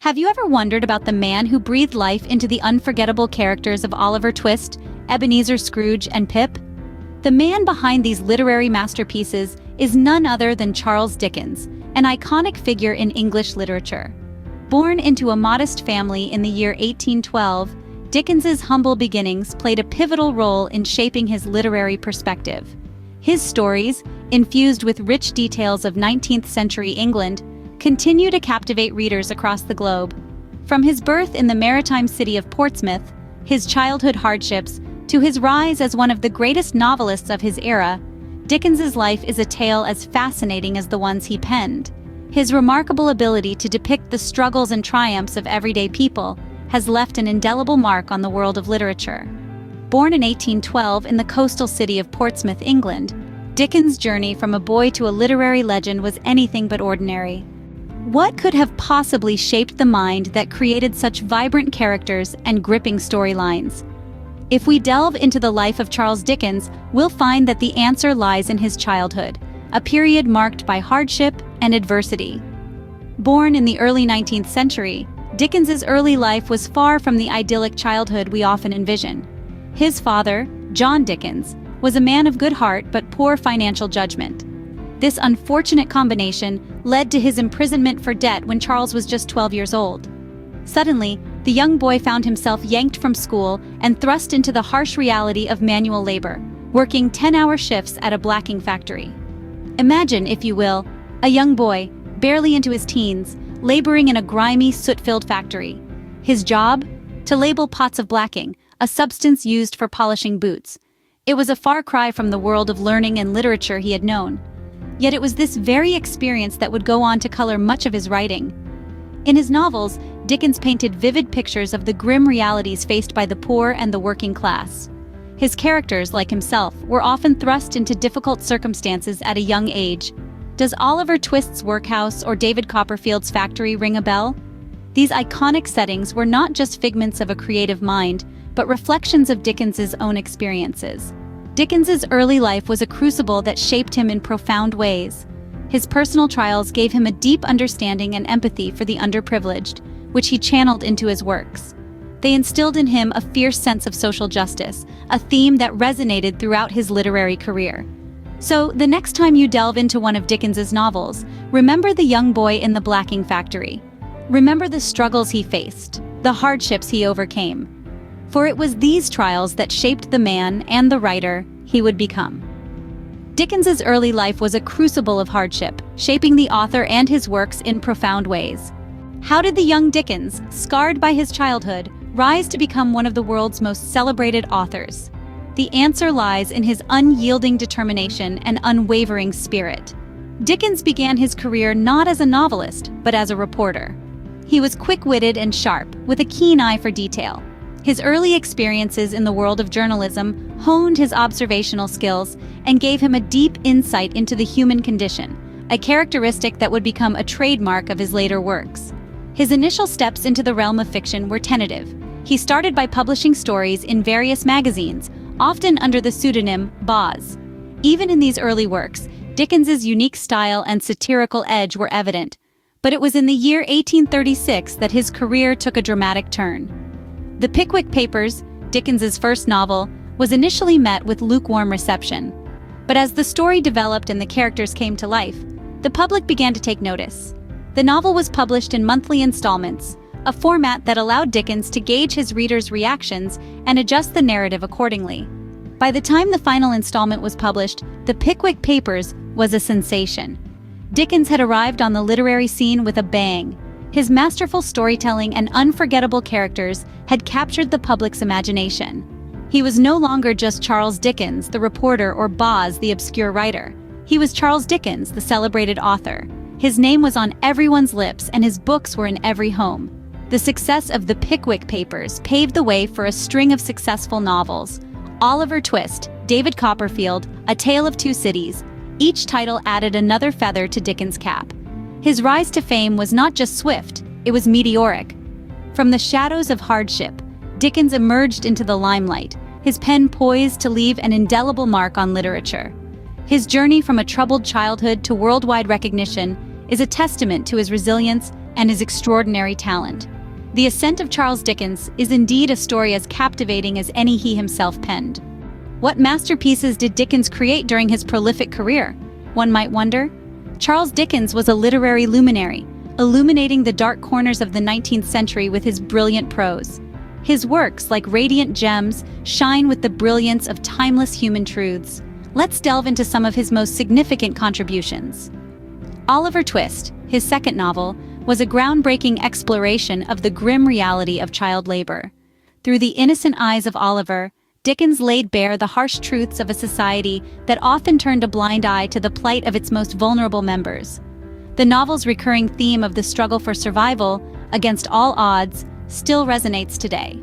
Have you ever wondered about the man who breathed life into the unforgettable characters of Oliver Twist, Ebenezer Scrooge, and Pip? The man behind these literary masterpieces is none other than Charles Dickens, an iconic figure in English literature. Born into a modest family in the year 1812, Dickens's humble beginnings played a pivotal role in shaping his literary perspective. His stories, infused with rich details of 19th-century England, continue to captivate readers across the globe. From his birth in the maritime city of Portsmouth, his childhood hardships, to his rise as one of the greatest novelists of his era, Dickens's life is a tale as fascinating as the ones he penned. His remarkable ability to depict the struggles and triumphs of everyday people has left an indelible mark on the world of literature. Born in 1812 in the coastal city of Portsmouth, England, Dickens' journey from a boy to a literary legend was anything but ordinary. What could have possibly shaped the mind that created such vibrant characters and gripping storylines? If we delve into the life of Charles Dickens, we'll find that the answer lies in his childhood, a period marked by hardship and adversity. Born in the early 19th century, Dickens's early life was far from the idyllic childhood we often envision. His father, John Dickens, was a man of good heart but poor financial judgment. This unfortunate combination led to his imprisonment for debt when Charles was just 12 years old. Suddenly, the young boy found himself yanked from school and thrust into the harsh reality of manual labor, working 10-hour shifts at a blacking factory. Imagine, if you will, a young boy, barely into his teens, laboring in a grimy, soot-filled factory. His job? To label pots of blacking, a substance used for polishing boots. It was a far cry from the world of learning and literature he had known. Yet it was this very experience that would go on to color much of his writing. In his novels, Dickens painted vivid pictures of the grim realities faced by the poor and the working class. His characters, like himself, were often thrust into difficult circumstances at a young age. Does Oliver Twist's workhouse or David Copperfield's factory ring a bell? These iconic settings were not just figments of a creative mind, but reflections of Dickens's own experiences. Dickens's early life was a crucible that shaped him in profound ways. His personal trials gave him a deep understanding and empathy for the underprivileged, which he channeled into his works. They instilled in him a fierce sense of social justice, a theme that resonated throughout his literary career. So, the next time you delve into one of Dickens's novels, remember the young boy in the blacking factory. Remember the struggles he faced, the hardships he overcame. For it was these trials that shaped the man and the writer he would become. Dickens's early life was a crucible of hardship, shaping the author and his works in profound ways. How did the young Dickens, scarred by his childhood, rise to become one of the world's most celebrated authors? The answer lies in his unyielding determination and unwavering spirit. Dickens began his career not as a novelist, but as a reporter. He was quick-witted and sharp, with a keen eye for detail. His early experiences in the world of journalism honed his observational skills and gave him a deep insight into the human condition, a characteristic that would become a trademark of his later works. His initial steps into the realm of fiction were tentative. He started by publishing stories in various magazines, often under the pseudonym Boz. Even in these early works, Dickens's unique style and satirical edge were evident. But it was in the year 1836 that his career took a dramatic turn. The Pickwick Papers, Dickens's first novel, was initially met with lukewarm reception. But as the story developed and the characters came to life, the public began to take notice. The novel was published in monthly installments, a format that allowed Dickens to gauge his readers' reactions and adjust the narrative accordingly. By the time the final installment was published, The Pickwick Papers was a sensation. Dickens had arrived on the literary scene with a bang. His masterful storytelling and unforgettable characters had captured the public's imagination. He was no longer just Charles Dickens, the reporter, or Boz, the obscure writer. He was Charles Dickens, the celebrated author. His name was on everyone's lips, and his books were in every home. The success of The Pickwick Papers paved the way for a string of successful novels. Oliver Twist, David Copperfield, A Tale of Two Cities. Each title added another feather to Dickens' cap. His rise to fame was not just swift, it was meteoric. From the shadows of hardship, Dickens emerged into the limelight, his pen poised to leave an indelible mark on literature. His journey from a troubled childhood to worldwide recognition is a testament to his resilience and his extraordinary talent. The Ascent of Charles Dickens is indeed a story as captivating as any he himself penned. What masterpieces did Dickens create during his prolific career? One might wonder. Charles Dickens was a literary luminary, illuminating the dark corners of the 19th century with his brilliant prose. His works, like radiant gems, shine with the brilliance of timeless human truths. Let's delve into some of his most significant contributions. Oliver Twist, his second novel, was a groundbreaking exploration of the grim reality of child labor. Through the innocent eyes of Oliver, Dickens laid bare the harsh truths of a society that often turned a blind eye to the plight of its most vulnerable members. The novel's recurring theme of the struggle for survival, against all odds, still resonates today.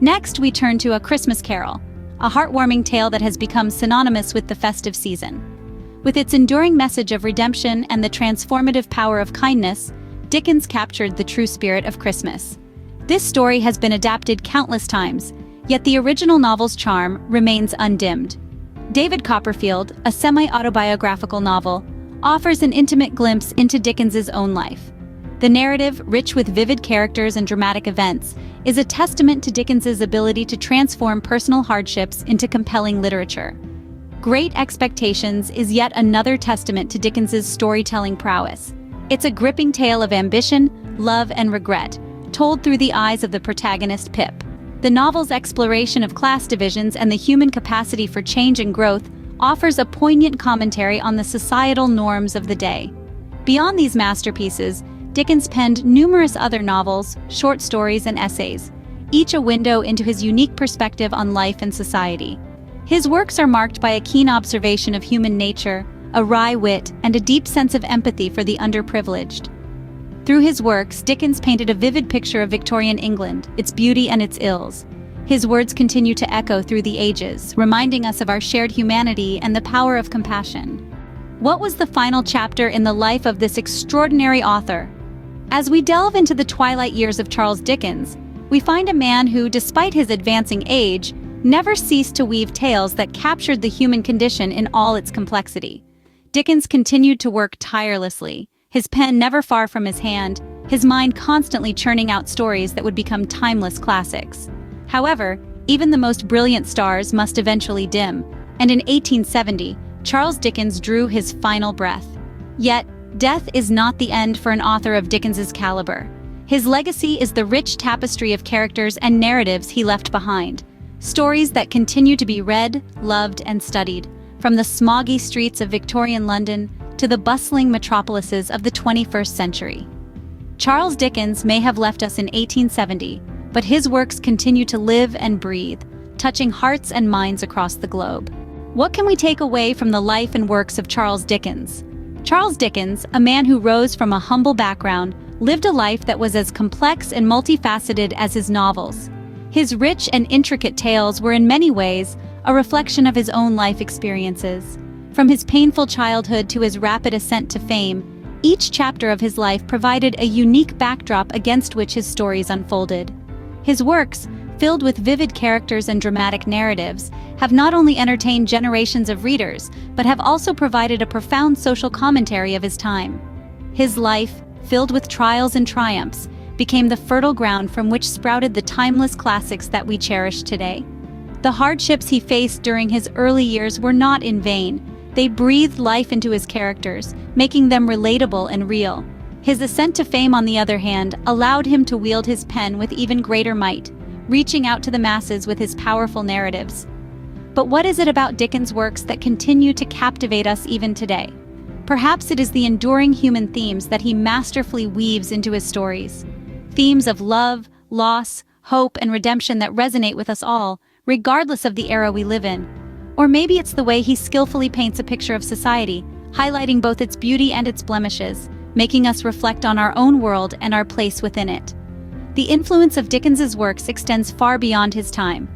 Next, we turn to A Christmas Carol, a heartwarming tale that has become synonymous with the festive season. With its enduring message of redemption and the transformative power of kindness, Dickens captured the true spirit of Christmas. This story has been adapted countless times, yet the original novel's charm remains undimmed. David Copperfield, a semi-autobiographical novel, offers an intimate glimpse into Dickens's own life. The narrative, rich with vivid characters and dramatic events, is a testament to Dickens's ability to transform personal hardships into compelling literature. Great Expectations is yet another testament to Dickens's storytelling prowess. It's a gripping tale of ambition, love, and regret, told through the eyes of the protagonist Pip. The novel's exploration of class divisions and the human capacity for change and growth offers a poignant commentary on the societal norms of the day. Beyond these masterpieces, Dickens penned numerous other novels, short stories, and essays, each a window into his unique perspective on life and society. His works are marked by a keen observation of human nature, a wry wit, and a deep sense of empathy for the underprivileged. Through his works, Dickens painted a vivid picture of Victorian England, its beauty and its ills. His words continue to echo through the ages, reminding us of our shared humanity and the power of compassion. What was the final chapter in the life of this extraordinary author? As we delve into the twilight years of Charles Dickens, we find a man who, despite his advancing age, never ceased to weave tales that captured the human condition in all its complexity. Dickens continued to work tirelessly, his pen never far from his hand, his mind constantly churning out stories that would become timeless classics. However, even the most brilliant stars must eventually dim, and in 1870, Charles Dickens drew his final breath. Yet, death is not the end for an author of Dickens's caliber. His legacy is the rich tapestry of characters and narratives he left behind, stories that continue to be read, loved, and studied, from the smoggy streets of Victorian London to the bustling metropolises of the 21st century. Charles Dickens may have left us in 1870, but his works continue to live and breathe, touching hearts and minds across the globe. What can we take away from the life and works of Charles Dickens? Charles Dickens, a man who rose from a humble background, lived a life that was as complex and multifaceted as his novels. His rich and intricate tales were in many ways a reflection of his own life experiences. From his painful childhood to his rapid ascent to fame, each chapter of his life provided a unique backdrop against which his stories unfolded. His works, filled with vivid characters and dramatic narratives, have not only entertained generations of readers, but have also provided a profound social commentary of his time. His life, filled with trials and triumphs, became the fertile ground from which sprouted the timeless classics that we cherish today. The hardships he faced during his early years were not in vain. They breathed life into his characters, making them relatable and real. His ascent to fame, on the other hand, allowed him to wield his pen with even greater might, reaching out to the masses with his powerful narratives. But what is it about Dickens' works that continue to captivate us even today? Perhaps it is the enduring human themes that he masterfully weaves into his stories. Themes of love, loss, hope, and redemption that resonate with us all, regardless of the era we live in. Or maybe it's the way he skillfully paints a picture of society, highlighting both its beauty and its blemishes, making us reflect on our own world and our place within it. The influence of Dickens's works extends far beyond his time.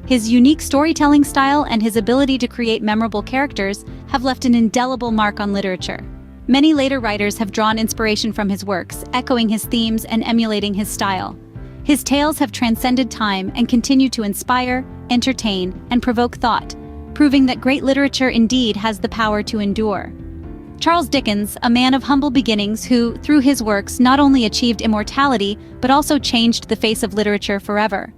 His unique storytelling style and his ability to create memorable characters have left an indelible mark on literature. Many later writers have drawn inspiration from his works, echoing his themes and emulating his style. His tales have transcended time and continue to inspire, entertain, and provoke thought, proving that great literature indeed has the power to endure. Charles Dickens, a man of humble beginnings who, through his works, not only achieved immortality, but also changed the face of literature forever.